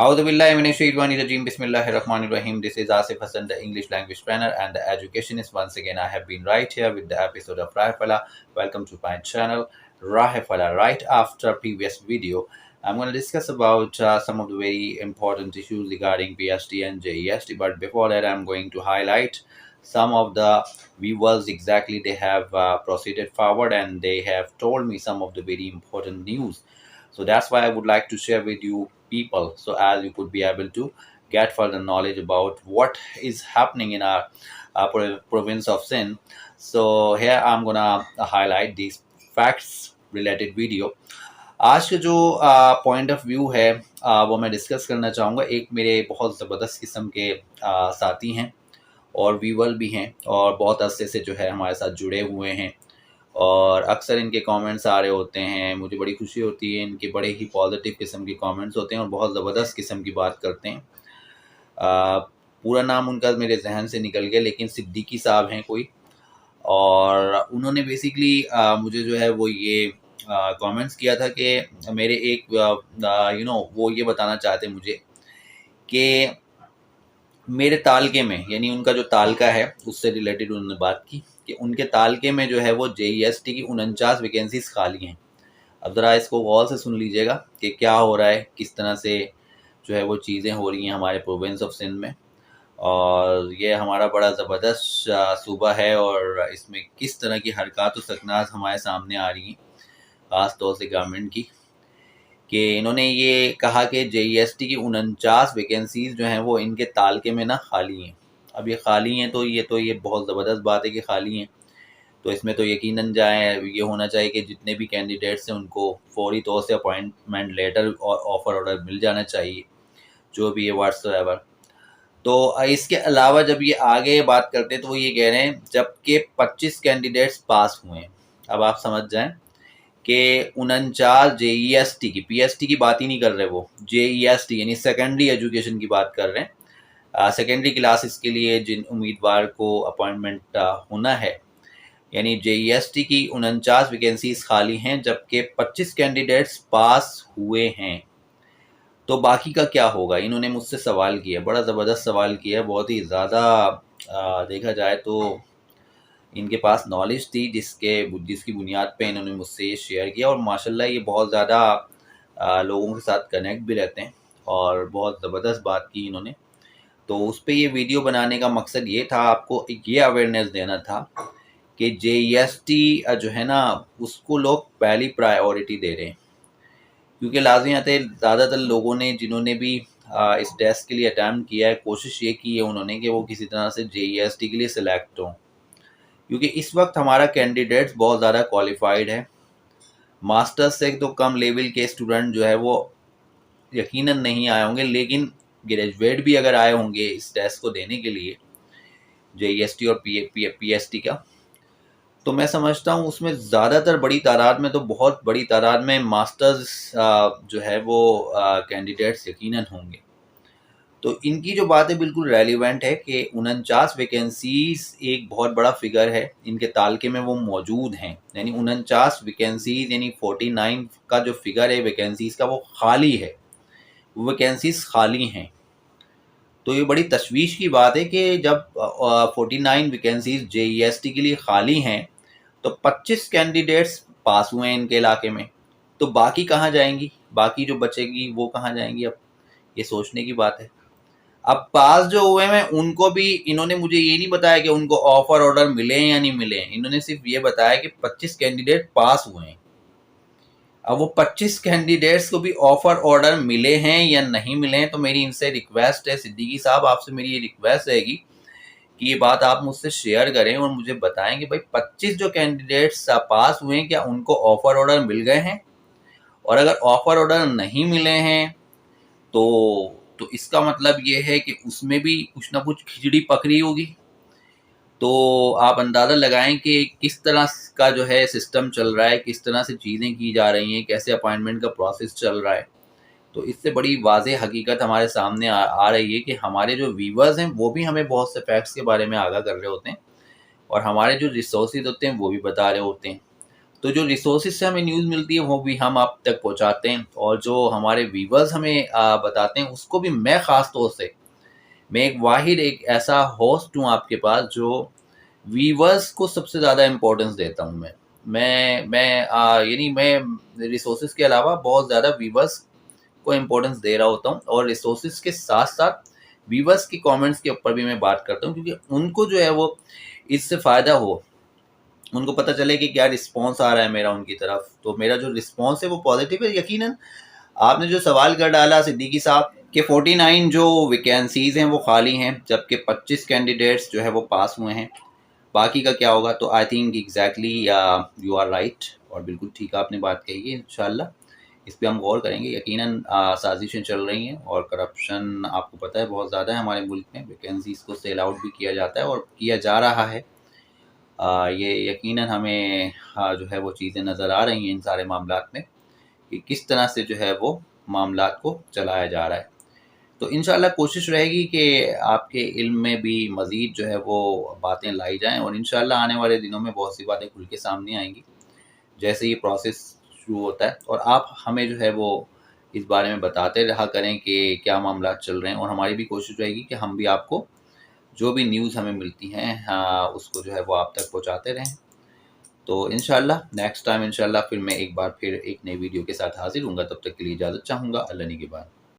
A'udhu billahi minash shaitanir rajim. Bismillahir rahmanir rahim. This is Asif Hassan, the English language trainer and the educationist. Once again, I have been right here with the episode of Rahefala. Welcome to my channel, Rahefala. Right after previous video, I'm going to discuss about some of the very important issues regarding PST and JEST. But before that, I'm going to highlight some of the viewers exactly they have proceeded forward and they have told me some of the very important news. So that's why I would like to share with you people, so as you could be able to get further knowledge about what is happening in our province of Sindh. So here I'm gonna highlight these facts related video. आज के जो point of view है वो मैं discuss करना चाहूँगा। एक मेरे बहुत ज़बरदस्त किस्म के साथी हैं और व्यूअर भी हैं और बहुत अरसे से जो है हमारे साथ जुड़े हुए हैं और अक्सर इनके कमेंट्स आ रहे होते हैं। मुझे बड़ी खुशी होती है, इनके बड़े ही पॉजिटिव किस्म के कमेंट्स होते हैं और बहुत ज़बरदस्त किस्म की बात करते हैं। पूरा नाम उनका मेरे जहन से निकल गया, लेकिन सिद्दीकी साहब हैं कोई, और उन्होंने बेसिकली मुझे जो है वो ये कमेंट्स किया था कि मेरे एक वो ये बताना चाहते मुझे कि मेरे तालके में, यानी उनका जो तालका है उससे रिलेटेड उन्होंने बात की कि उनके तालके में जो है वो JEST की 49 वैकेंसीज खाली हैं। अब ज़रा इसको गौर से सुन लीजिएगा कि क्या हो रहा है, किस तरह से जो है वो चीज़ें हो रही हैं हमारे प्रोविंस ऑफ सिंध में। और ये हमारा बड़ा ज़बरदस्त सूबा है और इसमें किस तरह की हरकत व सकनात हमारे सामने आ रही हैं, ख़ास तौर से गवर्नमेंट की, कि इन्होंने ये कहा कि JEST की 49 वैकेंसीज जो हैं वो इनके तालके में ना खाली हैं। अब ये खाली हैं तो ये बहुत ज़बरदस्त बात है कि खाली हैं, तो इसमें तो यकीनन ये होना चाहिए कि जितने भी कैंडिडेट्स हैं उनको फौरी तौर से अपॉइंटमेंट लेटर और ऑफ़र ऑर्डर मिल जाना चाहिए, जो भी है व्हाट्सएवर। तो इसके अलावा जब ये आगे बात करते हैं तो वो ये कह रहे हैं जबकि 25 कैंडिडेट्स पास हुए हैं। अब आप समझ जाएं कि 49 JEST की, PST की बात ही नहीं कर रहे, वो JEST यानी सेकेंडरी एजुकेशन की बात कर रहे हैं। सेकेंडरी क्लासेस के लिए जिन उम्मीदवार को अपॉइंटमेंट होना है, यानी JEST की 49 वैकेंसीज खाली हैं जबकि 25 कैंडिडेट्स पास हुए हैं। तो बाकी का क्या होगा, इन्होंने मुझसे सवाल किया, बड़ा ज़बरदस्त सवाल किया, बहुत ही ज़्यादा देखा जाए तो इनके पास नॉलेज थी जिसकी बुनियाद पे इन्होंने मुझसे ये शेयर किया। और माशाल्लाह ये बहुत ज़्यादा लोगों के साथ कनेक्ट भी रहते हैं और बहुत ज़बरदस्त बात की इन्होंने। तो उस पर ये वीडियो बनाने का मकसद ये था, आपको ये अवेयरनेस देना था कि JEST जो है ना उसको लोग पहली प्रायोरिटी दे रहे हैं, क्योंकि लाज़मी आते हैं ज़्यादातर लोगों ने जिन्होंने भी इस टेस्ट के लिए अटैम्प्ट किया है, कोशिश ये की है उन्होंने कि वो किसी तरह से JEST के लिए सिलेक्ट हों, क्योंकि इस वक्त हमारा कैंडिडेट्स बहुत ज़्यादा क्वालिफाइड है। मास्टर्स से तो कम लेवल के स्टूडेंट जो है वो यकीनन नहीं आए होंगे, लेकिन ग्रेजुएट भी अगर आए होंगे इस टेस्ट को देने के लिए JEST और PST का, तो मैं समझता हूँ उसमें ज़्यादातर बड़ी तादाद में, तो बहुत बड़ी तादाद में मास्टर्स जो है वो कैंडिडेट्स यकीनन होंगे। तो इनकी जो बात है बिल्कुल रेलिवेंट है कि 49 वैकेंसीज एक बहुत बड़ा फिगर है, इनके तालके में वो मौजूद हैं, यानी 49 वैकेंसीज यानी 49 का जो फिगर है वैकेंसीज का वो खाली है, वो वैकेंसीज खाली हैं। तो ये बड़ी तशवीश की बात है कि जब 49 वैकेंसीज JEST के लिए खाली हैं तो 25 कैंडिडेट्स पास हुए हैं इनके इलाके में, तो बाकी कहाँ जाएंगी, बाकी जो बचेगी वो कहाँ जाएंगी? अब ये सोचने की बात है। अब पास जो हुए हैं उनको भी इन्होंने मुझे ये नहीं बताया कि उनको ऑफर ऑर्डर मिले या नहीं मिले, इन्होंने सिर्फ ये बताया कि 25 कैंडिडेट पास हुए हैं। अब वो 25 कैंडिडेट्स को भी ऑफर ऑर्डर मिले हैं या नहीं मिले हैं, तो मेरी इनसे रिक्वेस्ट है, सिद्दीकी साहब आपसे मेरी ये रिक्वेस्ट रहेगी कि ये बात आप मुझसे शेयर करें और मुझे बताएं कि भाई 25 जो कैंडिडेट्स पास हुए हैं क्या उनको ऑफर ऑर्डर मिल गए हैं, और अगर ऑफर ऑर्डर नहीं मिले हैं तो इसका मतलब ये है कि उसमें भी कुछ ना कुछ खिचड़ी पकड़ी होगी। तो आप अंदाज़ा लगाएं कि किस तरह का जो है सिस्टम चल रहा है, किस तरह से चीज़ें की जा रही हैं, कैसे अपॉइंटमेंट का प्रोसेस चल रहा है। तो इससे बड़ी वाज़ेह हकीकत हमारे सामने आ रही है कि हमारे जो व्यूवर्स हैं वो भी हमें बहुत से फैक्ट्स के बारे में आगाह कर रहे होते हैं और हमारे जो रिसोर्सेज होते हैं वो भी बता रहे होते हैं। تو جو ریسورسز سے ہمیں نیوز ملتی ہے وہ بھی ہم آپ تک پہنچاتے ہیں، اور جو ہمارے ویورز ہمیں بتاتے ہیں اس کو بھی میں خاص طور سے میں ایک ایسا ہوسٹ ہوں آپ کے پاس جو ویورز کو سب سے زیادہ امپورٹنس دیتا ہوں یعنی میں ریسورسز کے علاوہ بہت زیادہ ویورز کو امپورٹنس دے رہا ہوتا ہوں، اور ریسورسز کے ساتھ ساتھ ویورز کی کامنٹس کے اوپر بھی میں بات کرتا ہوں، کیونکہ ان کو جو ہے وہ اس سے فائدہ ہو، ان کو پتہ چلے کہ کیا رسپانس آ رہا ہے میرا ان کی طرف، تو میرا جو رسپانس ہے وہ پازیٹیو ہے۔ یقیناً آپ نے جو سوال کر ڈالا صدیقی صاحب کہ 49 جو ویکینسیز ہیں وہ خالی ہیں، جبکہ 25 کینڈیڈیٹس جو ہے وہ پاس ہوئے ہیں، باقی کا کیا ہوگا؟ تو I think exactly you are right, اور بالکل ٹھیک آپ نے بات کہی ہے۔ انشاءاللہ اس پہ ہم غور کریں گے۔ یقیناً سازشیں چل رہی ہیں، اور کرپشن آپ کو پتہ ہے بہت زیادہ ہے ہمارے ملک میں، ویکینسیز کو سیل آؤٹ بھی کیا جاتا ہے اور کیا جا رہا ہے۔ یہ یقیناً ہمیں جو ہے وہ چیزیں نظر آ رہی ہیں ان سارے معاملات میں، کہ کس طرح سے جو ہے وہ معاملات کو چلایا جا رہا ہے۔ تو انشاءاللہ کوشش رہے گی کہ آپ کے علم میں بھی مزید جو ہے وہ باتیں لائی جائیں، اور انشاءاللہ آنے والے دنوں میں بہت سی باتیں کھل کے سامنے آئیں گی جیسے یہ پروسیس شروع ہوتا ہے، اور آپ ہمیں جو ہے وہ اس بارے میں بتاتے رہا کریں کہ کیا معاملات چل رہے ہیں، اور ہماری بھی کوشش رہے گی کہ ہم بھی آپ کو جو بھی نیوز ہمیں ملتی ہیں اس کو جو ہے وہ آپ تک پہنچاتے رہیں۔ تو انشاءاللہ نیکسٹ ٹائم انشاءاللہ پھر میں ایک بار پھر ایک نئی ویڈیو کے ساتھ حاضر ہوں گا، تب تک کے لیے اجازت چاہوں گا۔ اللہ نگہبان۔